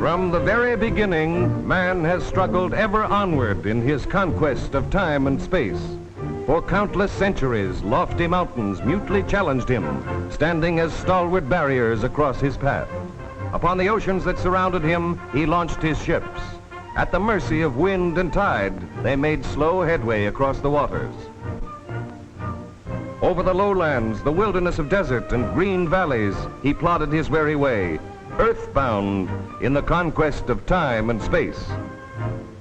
From the very beginning, man has struggled ever onward in his conquest of time and space. For countless centuries, lofty mountains mutely challenged him, standing as stalwart barriers across his path. Upon the oceans that surrounded him, he launched his ships. At the mercy of wind and tide, they made slow headway across the waters. Over the lowlands, the wilderness of desert and green valleys, he plodded his weary way, earthbound in the conquest of time and space.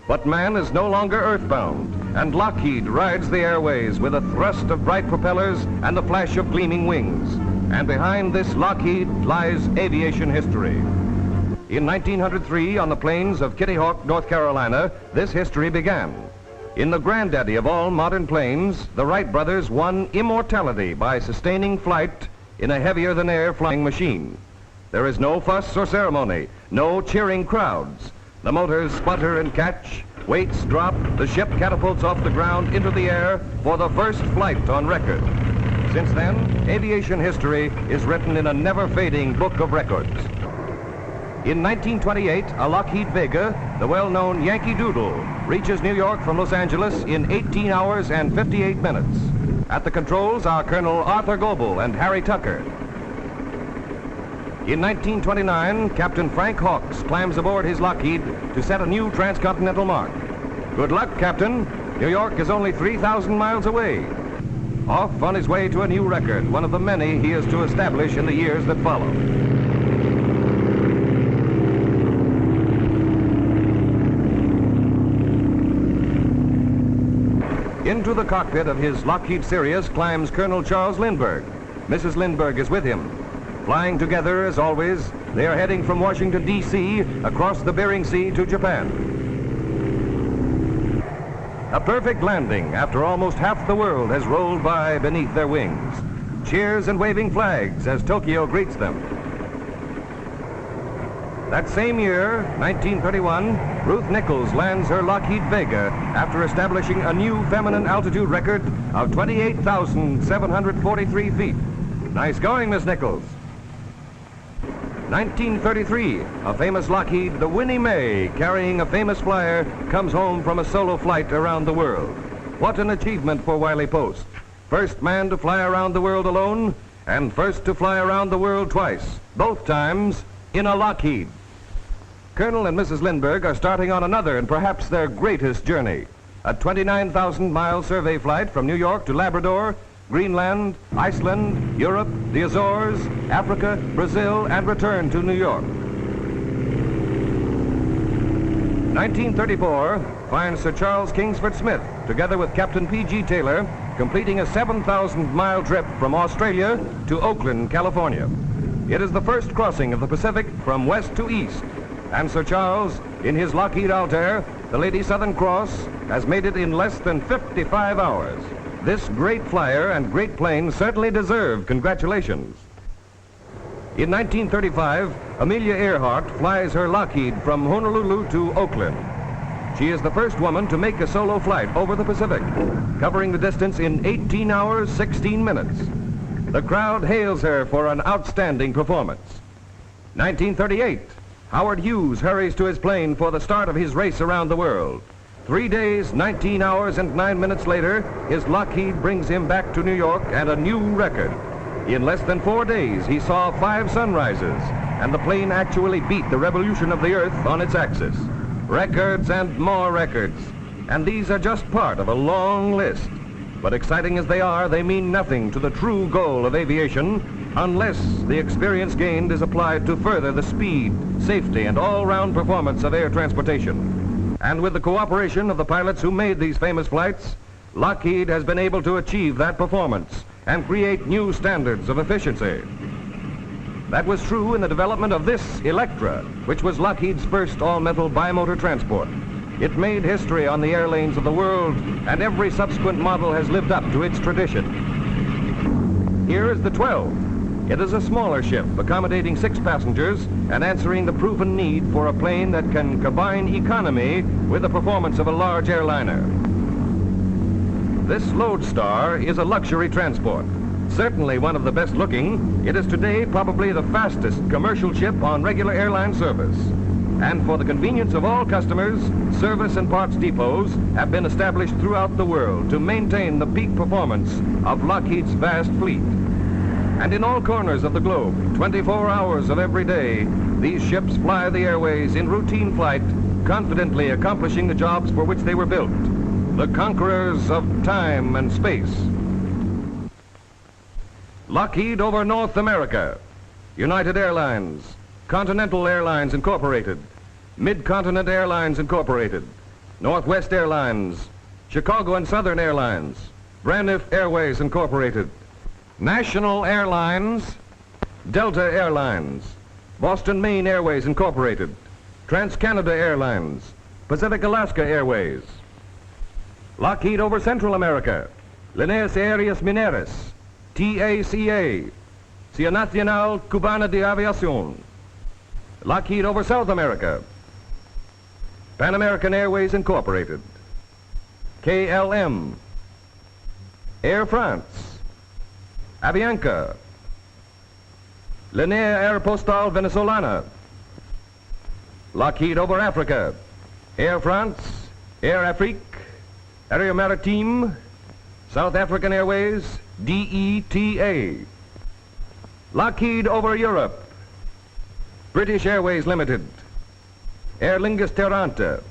But man is no longer earthbound, and Lockheed rides the airways with a thrust of bright propellers and the flash of gleaming wings. And behind this Lockheed lies aviation history. In 1903, on the plains of Kitty Hawk, North Carolina, this history began. In the granddaddy of all modern planes, the Wright brothers won immortality by sustaining flight in a heavier-than-air flying machine. There is no fuss or ceremony, no cheering crowds. The motors sputter and catch, weights drop, the ship catapults off the ground into the air for the first flight on record. Since then, aviation history is written in a never-fading book of records. In 1928, a Lockheed Vega, the well-known Yankee Doodle, reaches New York from Los Angeles in 18 hours and 58 minutes. At the controls are Colonel Arthur Goebel and Harry Tucker. In 1929, Captain Frank Hawks climbs aboard his Lockheed to set a new transcontinental mark. Good luck, Captain. New York is only 3,000 miles away. Off on his way to a new record, one of the many he is to establish in the years that follow. Into the cockpit of his Lockheed Sirius climbs Colonel Charles Lindbergh. Mrs. Lindbergh is with him. Flying together, as always, they are heading from Washington, D.C., across the Bering Sea to Japan. A perfect landing after almost half the world has rolled by beneath their wings. Cheers and waving flags as Tokyo greets them. That same year, 1931, Ruth Nichols lands her Lockheed Vega after establishing a new feminine altitude record of 28,743 feet. Nice going, Miss Nichols. 1933, a famous Lockheed, the Winnie Mae, carrying a famous flyer, comes home from a solo flight around the world. What an achievement for Wiley Post. First man to fly around the world alone, and first to fly around the world twice, both times in a Lockheed. Colonel and Mrs. Lindbergh are starting on another and perhaps their greatest journey, a 29,000-mile survey flight from New York to Labrador, Greenland, Iceland, Europe, the Azores, Africa, Brazil, and return to New York. 1934 finds Sir Charles Kingsford Smith, together with Captain P.G. Taylor, completing a 7,000-mile trip from Australia to Oakland, California. It is the first crossing of the Pacific from west to east, and Sir Charles, in his Lockheed Altair, the Lady Southern Cross, has made it in less than 55 hours. This great flyer and great plane certainly deserve congratulations. In 1935, Amelia Earhart flies her Lockheed from Honolulu to Oakland. She is the first woman to make a solo flight over the Pacific, covering the distance in 18 hours, 16 minutes. The crowd hails her for an outstanding performance. 1938, Howard Hughes hurries to his plane for the start of his race around the world. 3 days, 19 hours, and 9 minutes later, his Lockheed brings him back to New York and a new record. In less than 4 days, he saw 5 sunrises, and the plane actually beat the revolution of the Earth on its axis. Records and more records. And these are just part of a long list. But exciting as they are, they mean nothing to the true goal of aviation unless the experience gained is applied to further the speed, safety, and all-round performance of air transportation. And with the cooperation of the pilots who made these famous flights, Lockheed has been able to achieve that performance and create new standards of efficiency. That was true in the development of this Electra, which was Lockheed's first all-metal bimotor transport. It made history on the air lanes of the world, and every subsequent model has lived up to its tradition. Here is the 12. It is a smaller ship, accommodating 6 passengers and answering the proven need for a plane that can combine economy with the performance of a large airliner. This Lodestar is a luxury transport. Certainly one of the best looking, it is today probably the fastest commercial ship on regular airline service. And for the convenience of all customers, service and parts depots have been established throughout the world to maintain the peak performance of Lockheed's vast fleet. And in all corners of the globe, 24 hours of every day, these ships fly the airways in routine flight, confidently accomplishing the jobs for which they were built. The conquerors of time and space. Lockheed over North America. United Airlines, Continental Airlines Incorporated, Mid-Continent Airlines Incorporated, Northwest Airlines, Chicago and Southern Airlines, Braniff Airways Incorporated, National Airlines, Delta Airlines, Boston Maine Airways Incorporated, Trans-Canada Airlines, Pacific Alaska Airways. Lockheed over Central America, Líneas Aéreas Mineras, TACA, Cia Nacional Cubana de Aviación. Lockheed over South America, Pan American Airways Incorporated, KLM, Air France, Avianca, Línea Aeropostal Venezolana. Lockheed over Africa, Air France, Air Afrique, Aéro Maritime, South African Airways, DETA. Lockheed over Europe, British Airways Limited, Aer Lingus Terranta,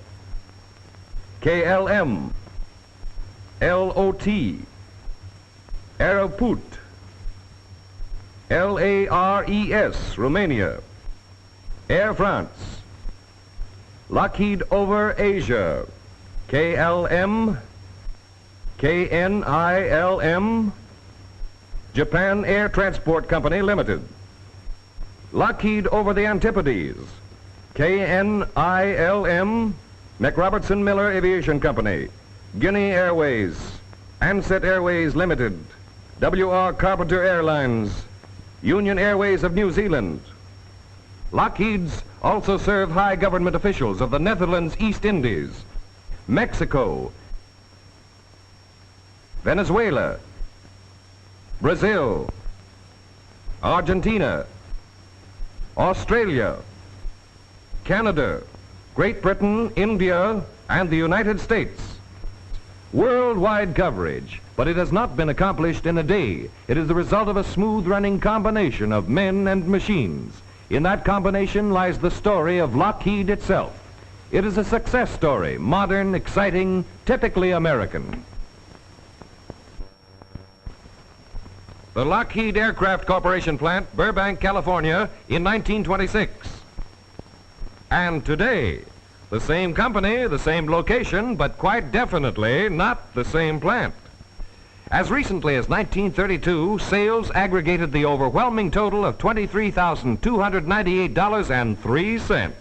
KLM, LOT, Aeroput, LARES, Romania, Air France. Lockheed over Asia, KLM, KNILM, Japan Air Transport Company Limited. Lockheed over the Antipodes, KNILM, McRobertson Miller Aviation Company, Guinea Airways, Ansett Airways Limited, WR Carpenter Airlines, Union Airways of New Zealand. Lockheeds also serve high government officials of the Netherlands East Indies, Mexico, Venezuela, Brazil, Argentina, Australia, Canada, Great Britain, India, and the United States. Worldwide coverage, but it has not been accomplished in a day. It is the result of a smooth-running combination of men and machines. In that combination lies the story of Lockheed itself. It is a success story, modern, exciting, typically American. The Lockheed Aircraft Corporation plant, Burbank, California, in 1926. And today, the same company, the same location, but quite definitely not the same plant. As recently as 1932, sales aggregated the overwhelming total of $23,298.03.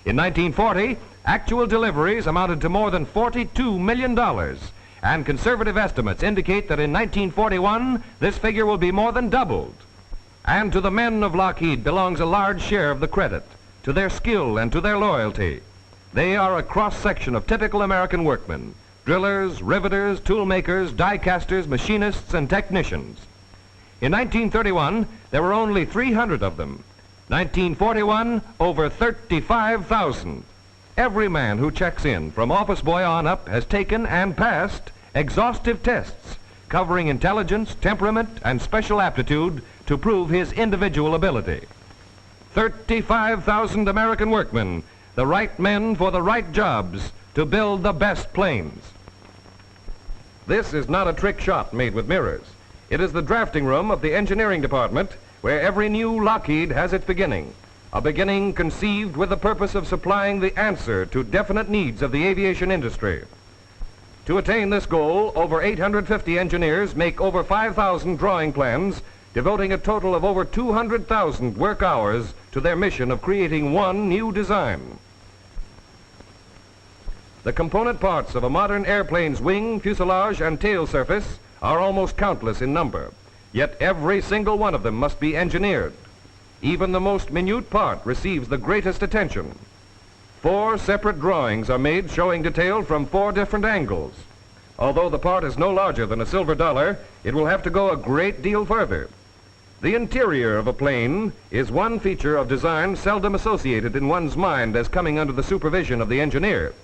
In 1940, actual deliveries amounted to more than $42 million, and conservative estimates indicate that in 1941, this figure will be more than doubled. And to the men of Lockheed belongs a large share of the credit, to their skill and to their loyalty. They are a cross-section of typical American workmen: drillers, riveters, tool makers, die casters, machinists, and technicians. In 1931, there were only 300 of them. 1941, over 35,000. Every man who checks in, from office boy on up, has taken and passed exhaustive tests covering intelligence, temperament, and special aptitude to prove his individual ability. 35,000 American workmen, the right men for the right jobs to build the best planes. This is not a trick shot made with mirrors. It is the drafting room of the engineering department, where every new Lockheed has its beginning. A beginning conceived with the purpose of supplying the answer to definite needs of the aviation industry. To attain this goal, over 850 engineers make over 5,000 drawing plans, devoting a total of over 200,000 work hours to their mission of creating one new design. The component parts of a modern airplane's wing, fuselage, and tail surface are almost countless in number, yet every single one of them must be engineered. Even the most minute part receives the greatest attention. 4 separate drawings are made showing detail from 4 different angles. Although the part is no larger than a silver dollar, it will have to go a great deal further. The interior of a plane is one feature of design seldom associated in one's mind as coming under the supervision of the engineer.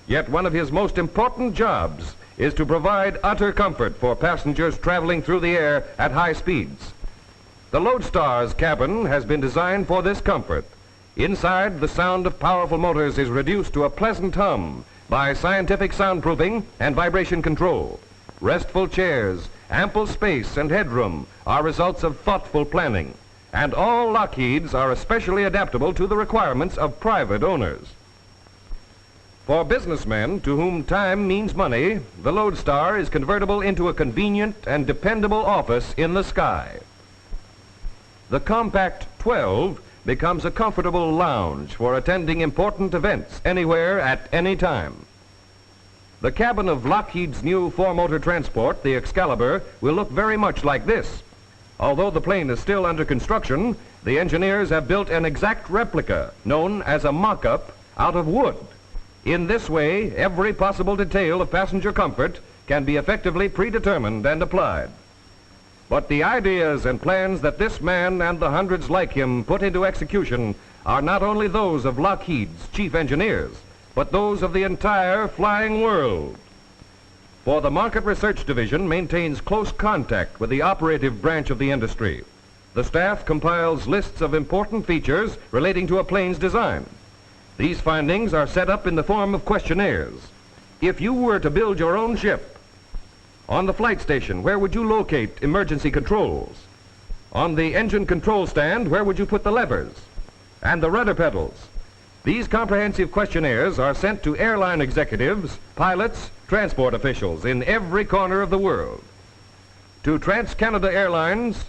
Yet one of his most important jobs is to provide utter comfort for passengers traveling through the air at high speeds. The Lodestar's cabin has been designed for this comfort. Inside, the sound of powerful motors is reduced to a pleasant hum by scientific soundproofing and vibration control. Restful chairs, ample space, and headroom are results of thoughtful planning, and all Lockheeds are especially adaptable to the requirements of private owners. For businessmen to whom time means money, the Lodestar is convertible into a convenient and dependable office in the sky. The compact 12 becomes a comfortable lounge for attending important events anywhere at any time. The cabin of Lockheed's new four-motor transport, the Excalibur, will look very much like this. Although the plane is still under construction, the engineers have built an exact replica, known as a mock-up, out of wood. In this way, every possible detail of passenger comfort can be effectively predetermined and applied. But the ideas and plans that this man and the hundreds like him put into execution are not only those of Lockheed's chief engineers, but those of the entire flying world. For the Market Research Division maintains close contact with the operative branch of the industry. The staff compiles lists of important features relating to a plane's design. These findings are set up in the form of questionnaires. If you were to build your own ship, on the flight station, where would you locate emergency controls? On the engine control stand, where would you put the levers? And the rudder pedals? These comprehensive questionnaires are sent to airline executives, pilots, transport officials in every corner of the world. To Trans-Canada Airlines,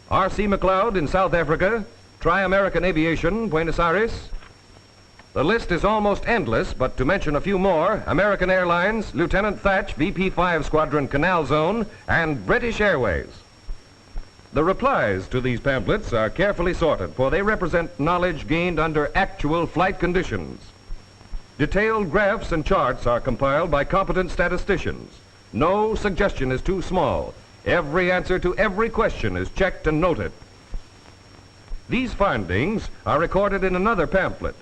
R.C. McLeod in South Africa, Tri-American Aviation, Buenos Aires. The list is almost endless, but to mention a few more, American Airlines, Lieutenant Thatch, VP-5 Squadron Canal Zone, and British Airways. The replies to these pamphlets are carefully sorted, for they represent knowledge gained under actual flight conditions. Detailed graphs and charts are compiled by competent statisticians. No suggestion is too small. Every answer to every question is checked and noted. These findings are recorded in another pamphlet.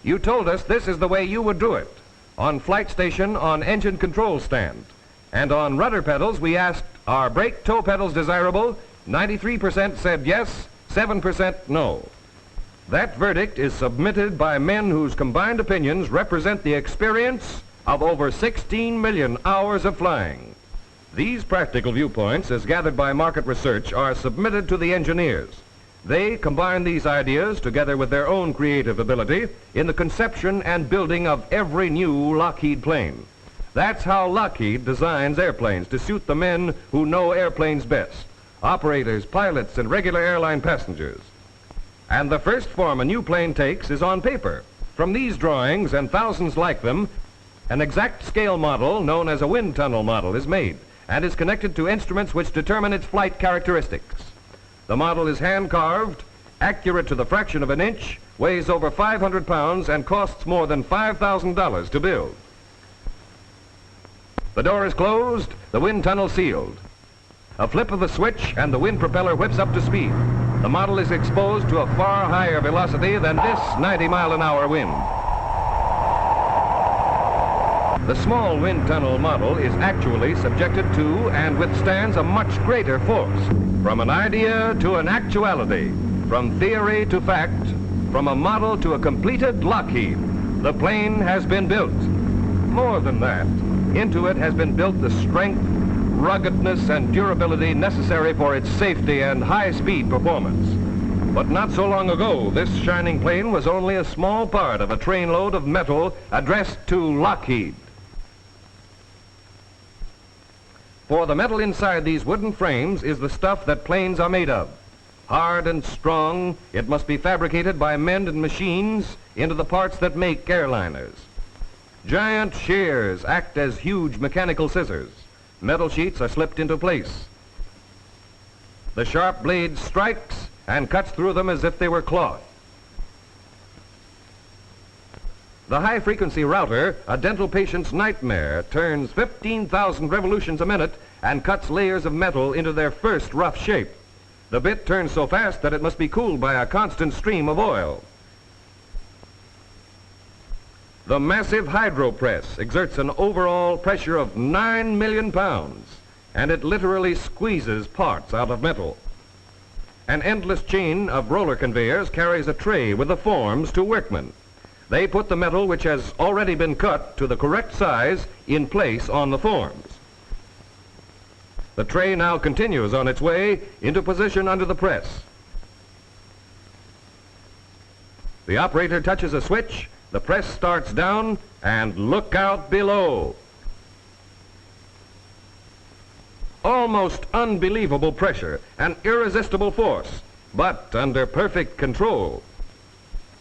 You told us this is the way you would do it. On flight station, on engine control stand. And on rudder pedals, we asked, are brake toe pedals desirable? 93% said yes, 7% no. That verdict is submitted by men whose combined opinions represent the experience of over 16 million hours of flying. These practical viewpoints, as gathered by market research, are submitted to the engineers. They combine these ideas together with their own creative ability in the conception and building of every new Lockheed plane. That's how Lockheed designs airplanes to suit the men who know airplanes best, operators, pilots, and regular airline passengers. And the first form a new plane takes is on paper. From these drawings and thousands like them, an exact scale model known as a wind tunnel model is made and is connected to instruments which determine its flight characteristics. The model is hand-carved, accurate to the fraction of an inch, weighs over 500 pounds, and costs more than $5,000 to build. The door is closed, the wind tunnel sealed. A flip of the switch and the wind propeller whips up to speed. The model is exposed to a far higher velocity than this 90-mile-an-hour wind. The small wind tunnel model is actually subjected to and withstands a much greater force. From an idea to an actuality, from theory to fact, from a model to a completed Lockheed, the plane has been built. More than that, into it has been built the strength, ruggedness, and durability necessary for its safety and high-speed performance. But not so long ago, this shining plane was only a small part of a trainload of metal addressed to Lockheed. For the metal inside these wooden frames is the stuff that planes are made of. Hard and strong, it must be fabricated by men and machines into the parts that make airliners. Giant shears act as huge mechanical scissors. Metal sheets are slipped into place. The sharp blade strikes and cuts through them as if they were cloth. The high-frequency router, a dental patient's nightmare, turns 15,000 revolutions a minute and cuts layers of metal into their first rough shape. The bit turns so fast that it must be cooled by a constant stream of oil. The massive hydro press exerts an overall pressure of 9 million pounds, and it literally squeezes parts out of metal. An endless chain of roller conveyors carries a tray with the forms to workmen. They put the metal which has already been cut to the correct size in place on the forms. The tray now continues on its way into position under the press. The operator touches a switch, the press starts down, and look out below. Almost unbelievable pressure, an irresistible force, but under perfect control.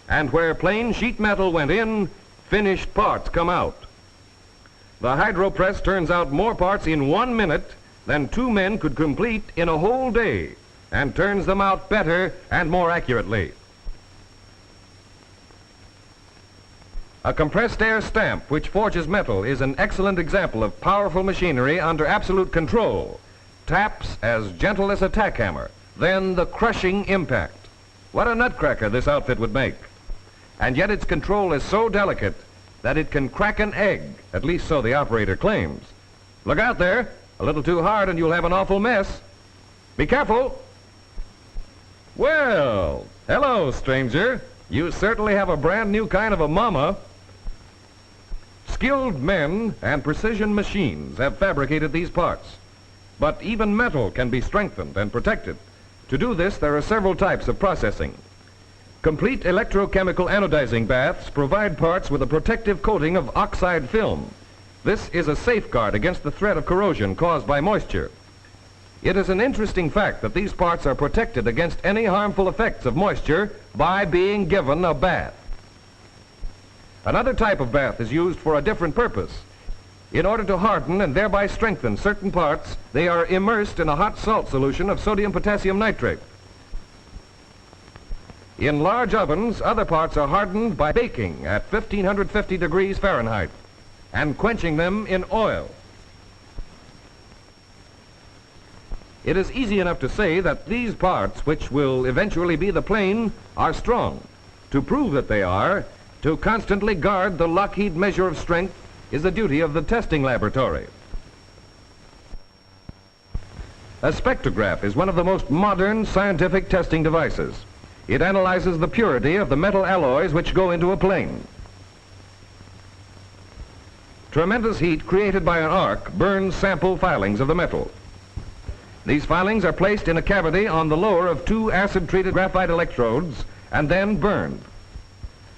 And where plain sheet metal went in, finished parts come out. The hydro press turns out more parts in 1 minute than 2 men could complete in a whole day, and turns them out better and more accurately. A compressed air stamp which forges metal is an excellent example of powerful machinery under absolute control. Taps as gentle as a tack hammer, then the crushing impact. What a nutcracker this outfit would make. And yet its control is so delicate that it can crack an egg, at least so the operator claims. Look out there, a little too hard and you'll have an awful mess. Be careful. Well, hello, stranger. You certainly have a brand new kind of a mama. Skilled men and precision machines have fabricated these parts, but even metal can be strengthened and protected. To do this, there are several types of processing. Complete electrochemical anodizing baths provide parts with a protective coating of oxide film. This is a safeguard against the threat of corrosion caused by moisture. It is an interesting fact that these parts are protected against any harmful effects of moisture by being given a bath. Another type of bath is used for a different purpose. In order to harden and thereby strengthen certain parts, they are immersed in a hot salt solution of sodium potassium nitrate. In large ovens, other parts are hardened by baking at 1550 degrees Fahrenheit and quenching them in oil. It is easy enough to say that these parts, which will eventually be the plane, are strong. To prove that they are, to constantly guard the Lockheed measure of strength is the duty of the testing laboratory. A spectrograph is one of the most modern scientific testing devices. It analyzes the purity of the metal alloys which go into a plane. Tremendous heat created by an arc burns sample filings of the metal. These filings are placed in a cavity on the lower of 2 acid-treated graphite electrodes and then burned.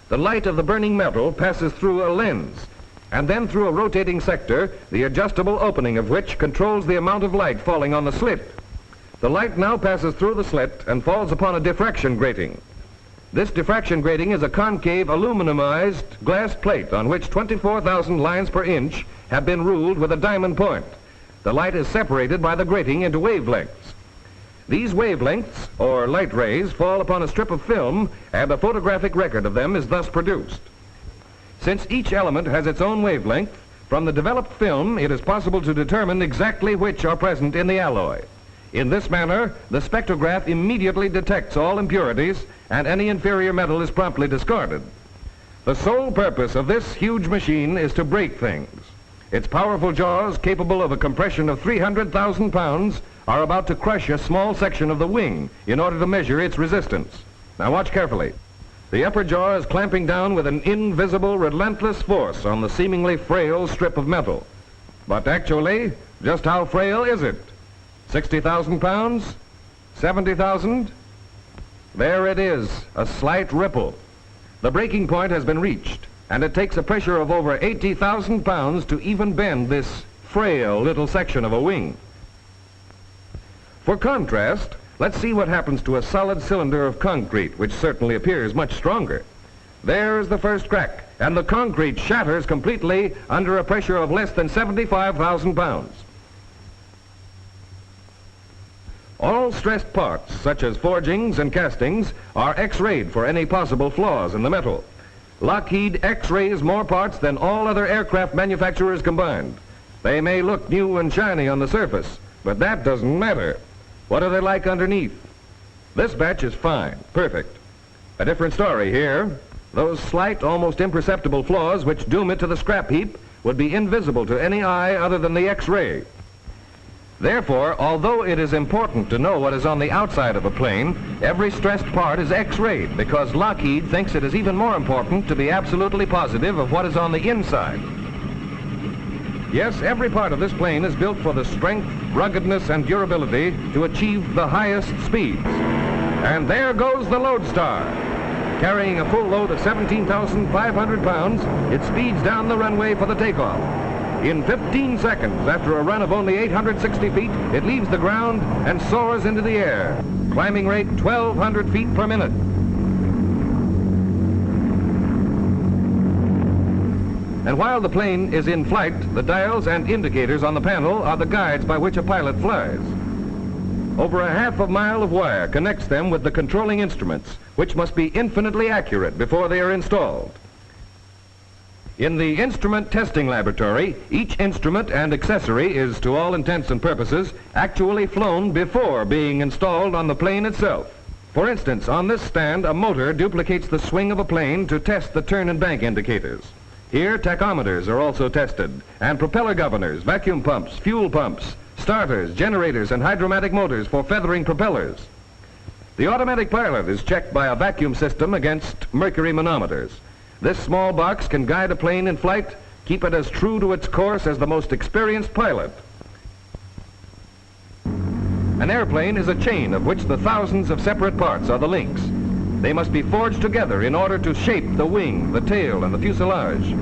The light of the burning metal passes through a lens and then through a rotating sector, the adjustable opening of which controls the amount of light falling on the slit. The light now passes through the slit and falls upon a diffraction grating. This diffraction grating is a concave aluminumized glass plate on which 24,000 lines per inch have been ruled with a diamond point. The light is separated by the grating into wavelengths. These wavelengths, or light rays, fall upon a strip of film, and a photographic record of them is thus produced. Since each element has its own wavelength, from the developed film it is possible to determine exactly which are present in the alloy. In this manner, the spectrograph immediately detects all impurities, and any inferior metal is promptly discarded. The sole purpose of this huge machine is to break things. Its powerful jaws, capable of a compression of 300,000 pounds, are about to crush a small section of the wing in order to measure its resistance. Now watch carefully. The upper jaw is clamping down with an invisible, relentless force on the seemingly frail strip of metal. But actually, just how frail is it? 60,000 pounds? 70,000? There it is, a slight ripple. The breaking point has been reached, and it takes a pressure of over 80,000 pounds to even bend this frail little section of a wing. For contrast, let's see what happens to a solid cylinder of concrete, which certainly appears much stronger. There's the first crack, and the concrete shatters completely under a pressure of less than 75,000 pounds. All stressed parts, such as forgings and castings, are X-rayed for any possible flaws in the metal. Lockheed X-rays more parts than all other aircraft manufacturers combined. They may look new and shiny on the surface, but that doesn't matter. What are they like underneath? This batch is fine, perfect. A different story here. Those slight, almost imperceptible flaws which doom it to the scrap heap would be invisible to any eye other than the X-ray. Therefore, although it is important to know what is on the outside of a plane, every stressed part is X-rayed because Lockheed thinks it is even more important to be absolutely positive of what is on the inside. Yes, every part of this plane is built for the strength, ruggedness, and durability to achieve the highest speeds. And there goes the Lodestar. Carrying a full load of 17,500 pounds, it speeds down the runway for the takeoff. In 15 seconds, after a run of only 860 feet, it leaves the ground and soars into the air. Climbing rate 1,200 feet per minute. And while the plane is in flight, the dials and indicators on the panel are the guides by which a pilot flies. Over a half a mile of wire connects them with the controlling instruments, which must be infinitely accurate before they are installed. In the instrument testing laboratory, each instrument and accessory is, to all intents and purposes, actually flown before being installed on the plane itself. For instance, on this stand, a motor duplicates the swing of a plane to test the turn and bank indicators. Here, tachometers are also tested, and propeller governors, vacuum pumps, fuel pumps, starters, generators, and hydromatic motors for feathering propellers. The automatic pilot is checked by a vacuum system against mercury manometers. This small box can guide a plane in flight, keep it as true to its course as the most experienced pilot. An airplane is a chain of which the thousands of separate parts are the links. They must be forged together in order to shape the wing, the tail, and the fuselage.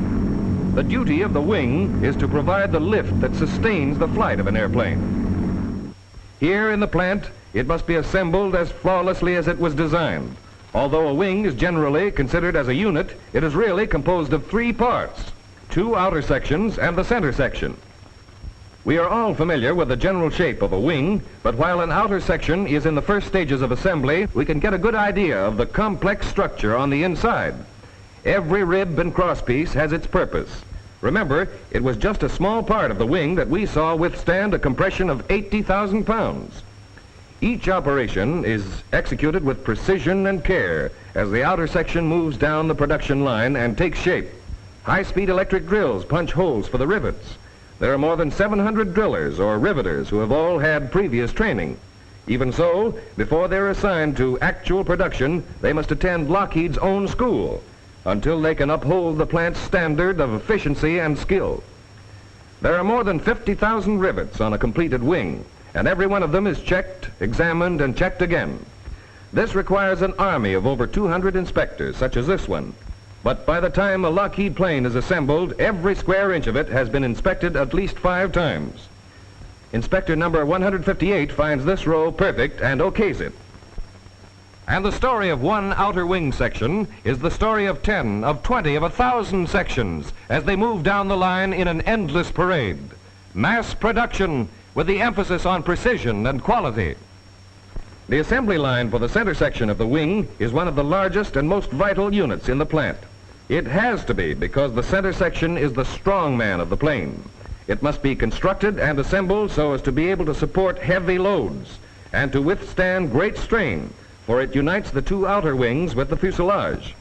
The duty of the wing is to provide the lift that sustains the flight of an airplane. Here in the plant, it must be assembled as flawlessly as it was designed. Although a wing is generally considered as a unit, it is really composed of 3 parts, 2 outer sections and the center section. We are all familiar with the general shape of a wing, but while an outer section is in the first stages of assembly, we can get a good idea of the complex structure on the inside. Every rib and crosspiece has its purpose. Remember, it was just a small part of the wing that we saw withstand a compression of 80,000 pounds. Each operation is executed with precision and care as the outer section moves down the production line and takes shape. High-speed electric drills punch holes for the rivets. There are more than 700 drillers or riveters who have all had previous training. Even so, before they're assigned to actual production, they must attend Lockheed's own school until they can uphold the plant's standard of efficiency and skill. There are more than 50,000 rivets on a completed wing, and every one of them is checked, examined, and checked again. This requires an army of over 200 inspectors, such as this one. But by the time a Lockheed plane is assembled, every square inch of it has been inspected at least 5 times. Inspector number 158 finds this row perfect and okays it. And the story of one outer wing section is the story of 10, of 20, of 1,000 sections as they move down the line in an endless parade. Mass production with the emphasis on precision and quality. The assembly line for the center section of the wing is one of the largest and most vital units in the plant. It has to be because the center section is the strong man of the plane. It must be constructed and assembled so as to be able to support heavy loads and to withstand great strain, for it unites the 2 outer wings with the fuselage.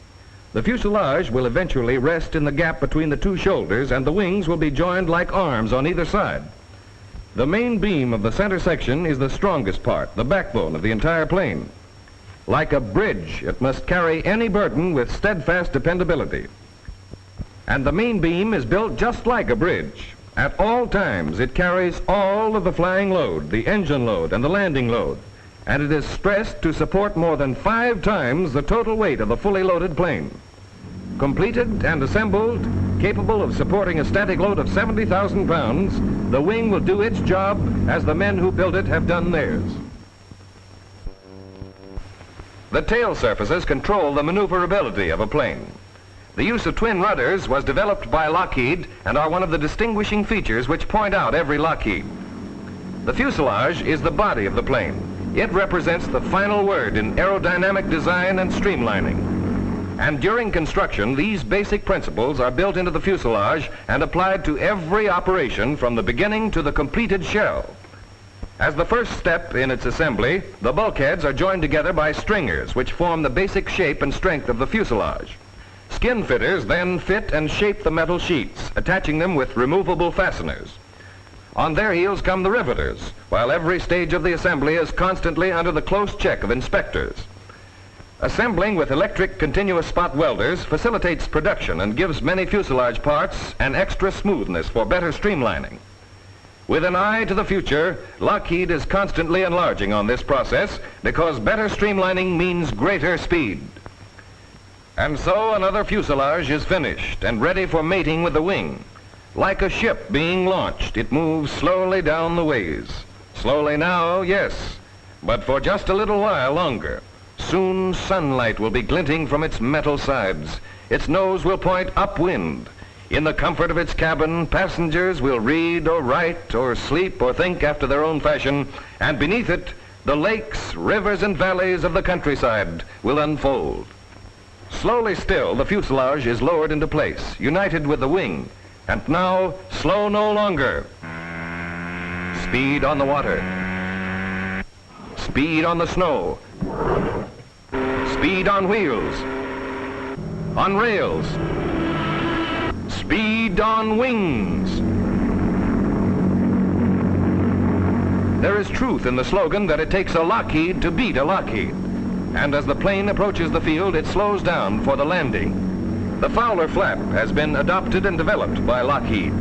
The fuselage will eventually rest in the gap between the 2 shoulders, and the wings will be joined like arms on either side. The main beam of the center section is the strongest part, the backbone of the entire plane. Like a bridge, it must carry any burden with steadfast dependability. And the main beam is built just like a bridge. At all times, it carries all of the flying load, the engine load, and the landing load. And it is stressed to support more than 5 times the total weight of a fully loaded plane. Completed and assembled, capable of supporting a static load of 70,000 pounds, the wing will do its job as the men who built it have done theirs. The tail surfaces control the maneuverability of a plane. The use of twin rudders was developed by Lockheed and are one of the distinguishing features which point out every Lockheed. The fuselage is the body of the plane. It represents the final word in aerodynamic design and streamlining. And during construction, these basic principles are built into the fuselage and applied to every operation from the beginning to the completed shell. As the first step in its assembly, the bulkheads are joined together by stringers, which form the basic shape and strength of the fuselage. Skin fitters then fit and shape the metal sheets, attaching them with removable fasteners. On their heels come the riveters, while every stage of the assembly is constantly under the close check of inspectors. Assembling with electric continuous spot welders facilitates production and gives many fuselage parts an extra smoothness for better streamlining. With an eye to the future, Lockheed is constantly enlarging on this process because better streamlining means greater speed. And so another fuselage is finished and ready for mating with the wing. Like a ship being launched, it moves slowly down the ways. Slowly now, yes, but for just a little while longer. Soon sunlight will be glinting from its metal sides. Its nose will point upwind. In the comfort of its cabin, passengers will read or write or sleep or think after their own fashion, and beneath it, the lakes, rivers, and valleys of the countryside will unfold. Slowly still, the fuselage is lowered into place, united with the wing, and now, slow no longer. Speed on the water. Speed on the snow. Speed on wheels. On rails. Speed on wings. There is truth in the slogan that it takes a Lockheed to beat a Lockheed. And as the plane approaches the field, it slows down for the landing. The Fowler flap has been adopted and developed by Lockheed.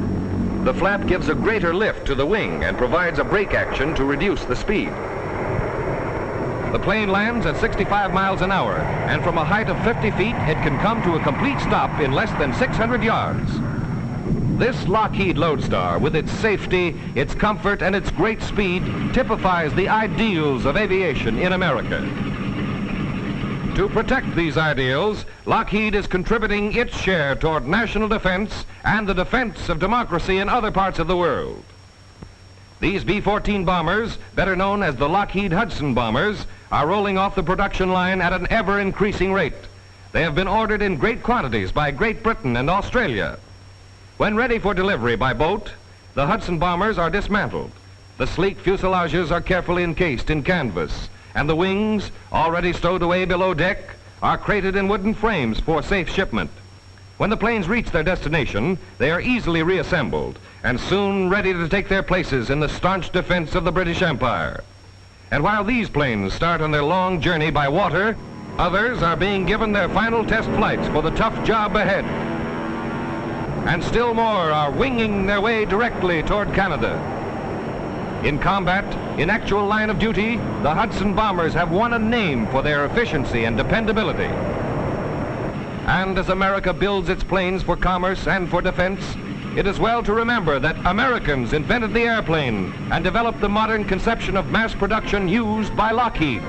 The flap gives a greater lift to the wing and provides a brake action to reduce the speed. The plane lands at 65 miles an hour, and from a height of 50 feet, it can come to a complete stop in less than 600 yards. This Lockheed Lodestar, with its safety, its comfort, and its great speed, typifies the ideals of aviation in America. To protect these ideals, Lockheed is contributing its share toward national defense and the defense of democracy in other parts of the world. These B-14 bombers, better known as the Lockheed Hudson bombers, are rolling off the production line at an ever-increasing rate. They have been ordered in great quantities by Great Britain and Australia. When ready for delivery by boat, the Hudson bombers are dismantled. The sleek fuselages are carefully encased in canvas, and the wings, already stowed away below deck, are crated in wooden frames for safe shipment. When the planes reach their destination, they are easily reassembled and soon ready to take their places in the staunch defense of the British Empire. And while these planes start on their long journey by water, others are being given their final test flights for the tough job ahead. And still more are winging their way directly toward Canada. In combat, in actual line of duty, the Hudson bombers have won a name for their efficiency and dependability. And as America builds its planes for commerce and for defense, it is well to remember that Americans invented the airplane and developed the modern conception of mass production used by Lockheed.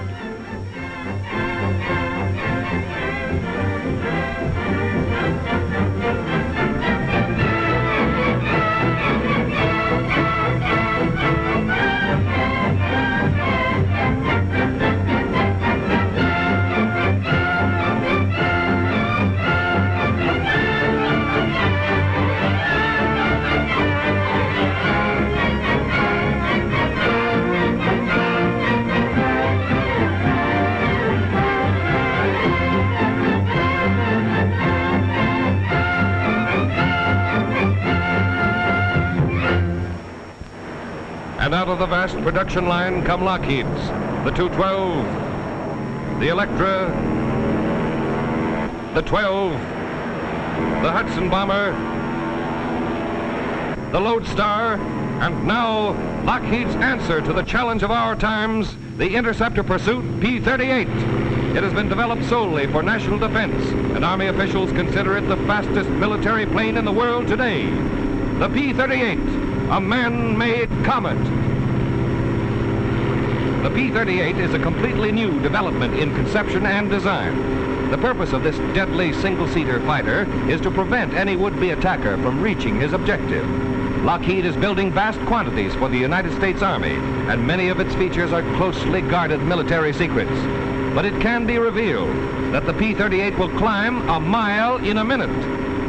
And out of the vast production line come Lockheed's, the 212, the Electra, the 12, the Hudson bomber, the Lodestar, and now Lockheed's answer to the challenge of our times, the interceptor pursuit P-38. It has been developed solely for national defense, and Army officials consider it the fastest military plane in the world today. The P-38, a man-made comet. The P-38 is a completely new development in conception and design. The purpose of this deadly single-seater fighter is to prevent any would-be attacker from reaching his objective. Lockheed is building vast quantities for the United States Army, and many of its features are closely guarded military secrets. But it can be revealed that the P-38 will climb a mile in a minute,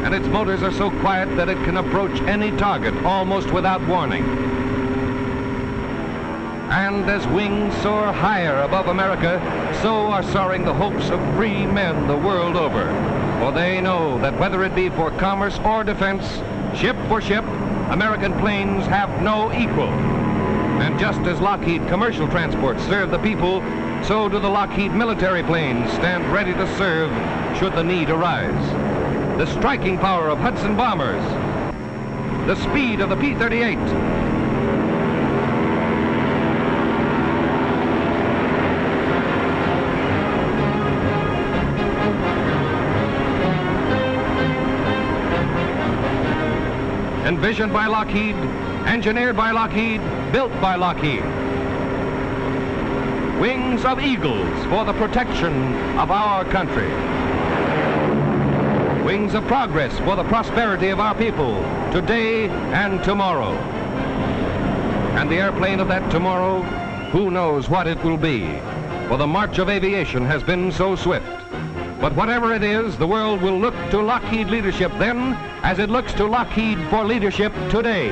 and its motors are so quiet that it can approach any target almost without warning. And as wings soar higher above America, so are soaring the hopes of free men the world over. For they know that whether it be for commerce or defense, ship for ship, American planes have no equal. And just as Lockheed commercial transports serve the people, so do the Lockheed military planes stand ready to serve should the need arise. The striking power of Hudson bombers, the speed of the P-38, envisioned by Lockheed, engineered by Lockheed, built by Lockheed. Wings of eagles for the protection of our country. Wings of progress for the prosperity of our people, today and tomorrow. And the airplane of that tomorrow, who knows what it will be, for the march of aviation has been so swift. But whatever it is, the world will look to Lockheed leadership then as it looks to Lockheed for leadership today.